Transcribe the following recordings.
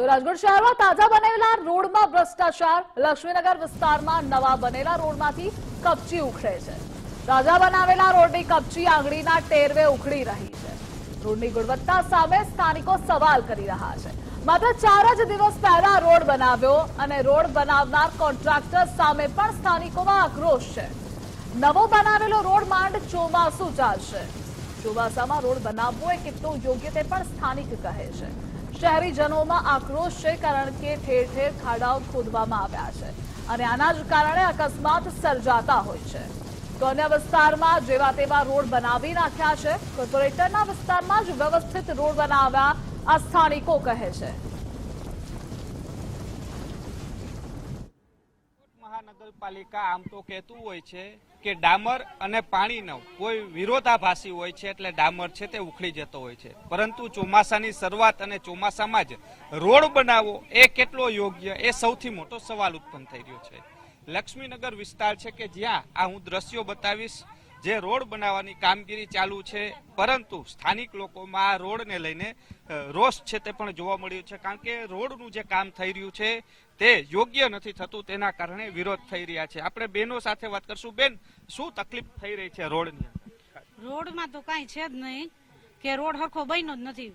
તો રાજકોટ શહેરમાં તાજા બનેલા રોડમાં ભ્રષ્ટાચાર। લક્ષ્મીનગર વિસ્તારમાં નવા બનેલા રોડમાંથી કપચી ઉખડે છે। તાજા બનાવેલા રોડની કપચી આંગળીના ટેરવે ઉખડી રહી છે। રોડની ગુણવત્તા સામે સ્થાનિકો સવાલ કરી રહ્યા છે। માત્ર 4 જ દિવસ પહેલા રોડ બનાવ્યો અને રોડ બનાવનાર કોન્ટ્રાક્ટર સામે પણ સ્થાનિકોમાં આક્રોશ છે। નવો બનાવેલો રોડ માંડ ચોમાસું ચાલશે। ચોમાસામાં રોડ બનાવવો એ કેટલો યોગ્ય તે પણ સ્થાનિક કહે છે। શહેરીજનોમાં આક્રોશ છે કારણ કે ઠેર ઠેર ખાડાઓ ખોદવામાં આવ્યા છે અને આના જ કારણે અકસ્માત સર્જાતા હોય છે। તો અન્ય વિસ્તારમાં જેવા તેવા રોડ બનાવી નાખ્યા છે। કોર્પોરેટરના વિસ્તારમાં જ વ્યવસ્થિત રોડ બનાવ્યા આ સ્થાનિકો કહે છે। મહાનગરપાલિકા આમ તો કહેતું હોય છે કે ડામર અને પાણીનો કોઈ વિરોધાભાસી હોય છે એટલે ડામર છે તે ઉખડી જતો હોય છે, પરંતુ ચોમાસાની શરૂઆત અને ચોમાસામાં જ રોડ બનાવવો એ કેટલો યોગ્ય એ સૌથી મોટો સવાલ ઉત્પન્ન થઈ રહ્યો છે। લક્ષ્મીનગર વિસ્તાર છે કે જ્યાં આ હું દ્રશ્યો બતાવીશ, જે રોડ બનાવવાની કામગીરી ચાલુ છે, પરંતુ સ્થાનિક લોકોમાં આ રોડને લઈને રોષ છે તે પણ જોવા મળ્યું છે કારણ કે રોડનું જે કામ થઈ રહ્યું છે તે યોગ્ય નથી થતું, તેના કારણે વિરોધ થઈ રહ્યા છે। આપણે બહેનો સાથે વાત કરશું। બેન, શું તકલીફ થઈ રહી છે રોડની? રોડમાં તો કાંઈ છે જ નહીં કે રોડ હરખો બન્યો જ નથી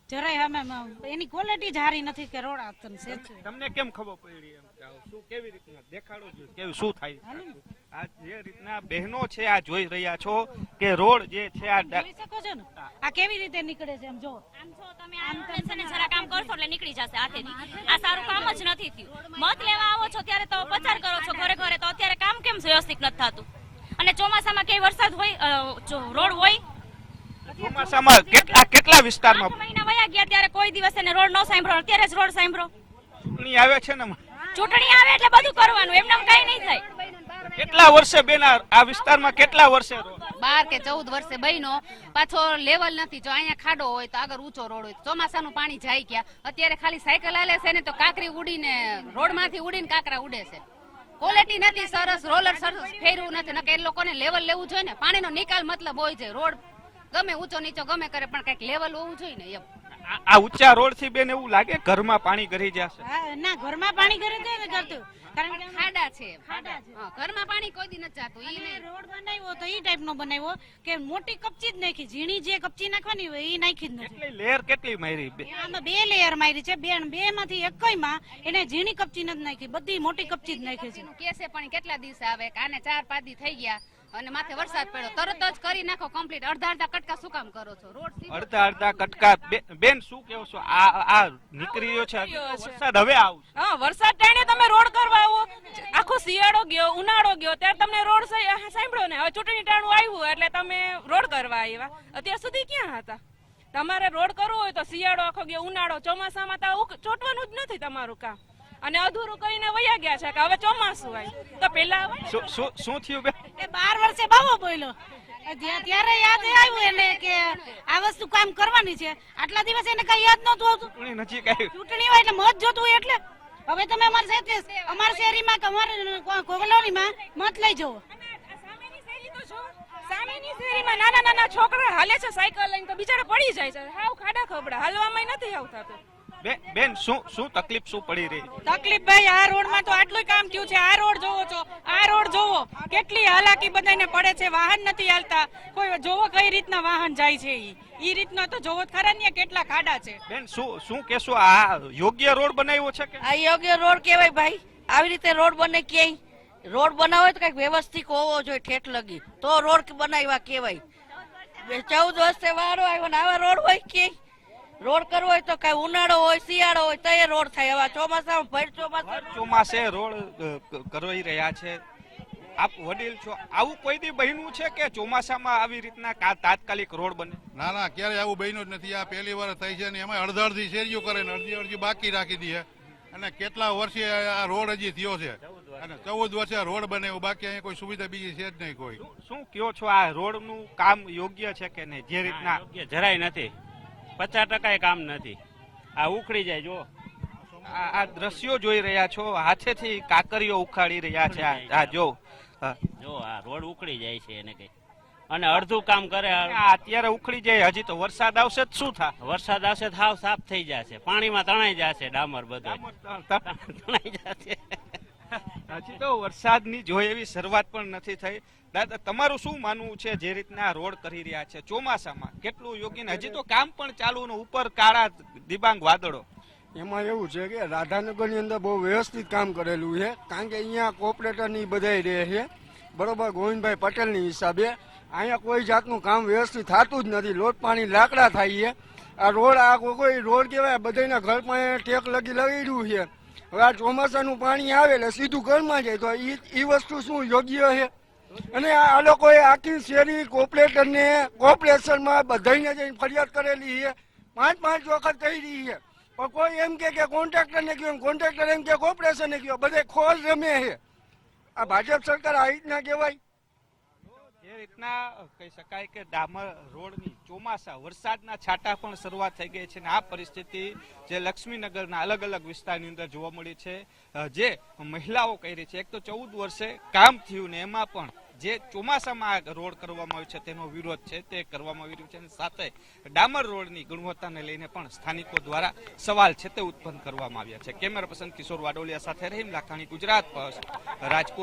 જરાય, અમે એની ક્વોલિટી જ સારી નથી કે રોડ છે। તમને કેમ ખબર પડી? એમ શું કેવી રીતના દેખાડો છો, કેવું શું થાય? આ જે રીતના બહેનો છે આ જોઈ રહ્યા છો કે રોડ જે છે આ જોઈ શકો છો ને આ કેવી રીતે નીકળે છે। એમ જો આમ જો તમે આમ ને જરા કામ કરશો એટલે નીકળી જશે હાથેથી। આ સારું કામ જ નથી થયું। મત લેવા આવો છો ત્યારે તો પચાર કરો છો ઘરે ઘરે, તો અત્યારે કામ કેમ વ્યવસ્થિત નથી થતું? અને ચોમાસામાં કઈ વરસાદ હોય રોડ હોય? ચોમાસામાં કેટલા વિસ્તારમાં મહિના વયા ગયા ત્યારે કોઈ દિવસ એને રોડ ન સાંભળો, અત્યારે જ રોડ સાંભળો। ચૂંટણી આવે છે ને, ચૂંટણી આવે એટલે બધું કરવાનું, એમને કઈ નહીં થાય। કેટલા વર્ષે બેન આ વિસ્તારમાં કેટલા વર્ષે 12 કે 14 વર્ષે બન્યો, પાછો લેવલ નથી। જો અહીંયા ખાડો હોય તો આગળ ઊંચો રોડ હોય, ચોમાસાનું પાણી જાય ગયા। અત્યારે ખાલી સાયકલ હાલે છે ને તો કાંકરી ઉડીને રોડમાંથી ઉડીને કાંકરા ઉડે છે। ક્વોલિટી નથી સરસ, રોલર સરસ ફેરવું નથી, નકે એ લોકોને લેવલ લેવું જોઈએ ને। પાણીનો નિકાલ મતલબ હોય છે, રોડ ગમે ઊંચો નીચો ગમે કરે પણ કઈક લેવલ હોવું જોઈએ ને। એમ આ ઊંચા રોડ થી બેન એવું લાગે ઘરમાં પાણી ગરી જશે? ના, ઘરમાં પાણી ગરી જાય ને કરતું, કારણ કે ખાડા છે, ઘરમાં પાણી કોઈ દી નથી જાતું। ઈ રોડ બનાવ્યો તો ઈ ટાઈપનો બનાવ્યો કે મોટી કપચી જ નાખી, ઝીણી જે કપચી નાખવાની હોય ઈ નાખી જ નથી। કેટલી લેયર કેટલી મારી? આમાં 2 લેયર મારી છે, બે માંથી એકમાં એને ઝીણી કપચી નથી નાખી, બધી મોટી કપચી જ નાખી છે। કેસે પણ કેટલા દિવસે આવે કે આને 4-5 દી થઈ ગયા અને માથે વરસાદ પડ્યો તરત જ કરી નાખો કમ્પ્લીટ। અડધા કટકા શું કામ કરો છો? રોડ અડધા કટકા બેન શું કેવો છો? આ નીકળી રહ્યો છે વરસાદ, હવે આવશે। હા, વરસાદ ટાણે તમે રોડ કરવા આવો, આખો શિયાળો ગયો ઉનાળો ગયો ત્યારે તમને રોડ સાંભળ્યો ને, હવે ચૂંટણી ટાણું આવ્યું એટલે તમે રોડ કરવા આવ્યા। અત્યાર સુધી ક્યાં હતા? તમારે રોડ કરવો હોય તો શિયાળો આખો ગયો ઉનાળો, ચોમાસામાં તો ચોટવાનું જ નથી તમારું કામ, અને અધૂરું કરીને વયા ગયા છે કે હવે ચોમાસું આવ્યું તો પેલા શું થયું બેન? એ 12 વર્ષે બાવો બોલ્યો ત્યારે યાદ આવ્યું એને કે આ વસ્તુ કામ કરવાની છે। આટલા દિવસ એને કઈ યાદ નહોતું આવતું। ચૂંટણી હોય એટલે મત જોતું હોય એટલે હવે તમે અમારા શહેરીમાં કે અમારા કોલોનીમાં મત લઈ જવો। સામેની શેરીમાં નાના છોકરા હાલે છે સાયકલ લઈને તો બિચારા પડી જાય છે, હાવ ખાડા ખબડા, હાલવામાં નથી આવતા। બેન શું તકલીફ શું પડી રહી? તકલીફ ભાઈ આ રોડ માં તો આટલું કામ થયું છે। આ રોડ જોવો છો, આ રોડ જોવો કેટલી હાલાકી બધાને પડે છે, વાહન નથી હાલતા, કોઈ જોવો કઈ રીતના વાહન જાય છે, ઈ રીતના તો જોવો ખરા ને કેટલા ખાડા છે। બેન શું કેશો, આ યોગ્ય રોડ બનાવ્યો છે કે? આ યોગ્ય રોડ કેવાય ભાઈ? આવી રીતે રોડ બને ક્યાંય? રોડ બનાવો તો કઈક વ્યવસ્થિત હોવો જોઈએ, ઠેઠ લગી તો રોડ બનાવ્યા કેવાય। 14 વર્ષે વારો આવ્યો ને આવા રોડ હોય ક્યાંય? રોડ કરવો હોય તો કઈ ઉનાળો હોય શિયાળો હોય તો એ રોડ થાય। હવે ચોમાસામાં ચોમાસે રોડ કરવાઈ રહ્યા છે। આપ વડીલ છો, આવું કોઈ દી બન્યું છે કે ચોમાસામાં આવી રીતના તાત્કાલિક રોડ બને? ના, ક્યારેય આવું બન્યું જ નથી। આ પહેલી વાર થઈ છે ને એમાં અડધી શેરીઓ કરે ને અડધી બાકી રાખી દી છે, અને કેટલા વર્ષે આ રોડ હજી થયો છે અને 14 વર્ષે રોડ બનાવ્યો, બાકી અહીંયા કોઈ સુવિધા બીજી છે જ નહીં કોઈ। શું કયો છો, આ રોડ નું કામ યોગ્ય છે કે નહીં? જે રીતના જરાય નથી, 50% કામ નથી, આ ઉખડી જાય। જો આ દ્રશ્યો જોઈ રહ્યા છો, હાથેથી કાકરીઓ ઉખાડી રહ્યા છે। આ જો આ રોડ ઉખડી જાય છે એને કઈ અને અડધું કામ કરે. આ અત્યારે ઉખડી જાય, હજી તો વરસાદ આવશે તો શું થાય? વરસાદ આવશે તો હાવ સાફ થઈ જશે, પાણીમાં તણાઈ જશે ડામર બધું તણાઈ જશે. હજી તો વરસાદની જોઈએ એવી શરૂઆત પણ નથી થઈ. દાદા, તમારું શું માનવું છે જે રીતના રોડ કરી રહ્યા છે ચોમાસામાં કેટલું યોગ્ય ને હજી તો કામ પણ ચાલુ ને ઉપર કાળા દિબાંગ વાદળો? એમાં એવું છે કે રાધાનગરની અંદર બહુ વ્યવસ્થિત કામ કરેલું છે, કારણ કે અહીંયા કોર્પોરેટરની બધાય રહે છે, બરોબર, ગોવિંદભાઈ પટેલની હિસાબે. અહીંયા કોઈ જાતનું કામ વ્યવસ્થિત થતું જ નથી, લોટ પાણી લાકડા થાય છે. આ રોડ આ કોઈ રોડ કહેવાય, બધાના ઘર પાસે ટેક લગાડ્યું છે. હવે આ ચોમાસાનું પાણી આવે એટલે સીધું ઘરમાં જાય, તો એ વસ્તુ શું યોગ્ય છે? અને આ લોકોએ આખી શેરી કોર્પોરેશનમાં બધાને જઈને ફરિયાદ કરેલી છે, 5 વખત કહી રહી છે, પણ કોઈ એમ કે કોન્ટ્રાક્ટરને કહ્યું, કોન્ટ્રાક્ટર એમ કે કોર્પોરેશનને કહ્યું, બધે ખોજ રમે છે. આ ભાજપ સરકાર આ રીતના કહેવાય? જે રીતના કહી શકાય કે ડામર રોડની ચોમાસા વરસાદના છાંટા પણ શરૂઆત થઈ ગઈ છે, અને આ પરિસ્થિતિ જે લક્ષ્મીનગરના અલગ અલગ વિસ્તારની અંદર જોવા મળી છે. જે મહિલાઓ કહી રહી છે, એક તો 14 વર્ષે કામ થયું ને એમાં પણ જે ચોમાસામાં રોડ કરવામાં આવ્યો છે તેનો વિરોધ છે તે કરવામાં આવી રહ્યો છે, અને સાથે ડામર રોડની ગુણવત્તાને લઈને પણ સ્થાનિકો દ્વારા સવાલ છે તે ઉત્પન્ન કરવામાં આવ્યા છે. કેમેરા પર્સન કિશોર વાડોલિયા સાથે રહીમ લાખાણી, ગુજરાત ફર્સ્ટ, રાજકોટ.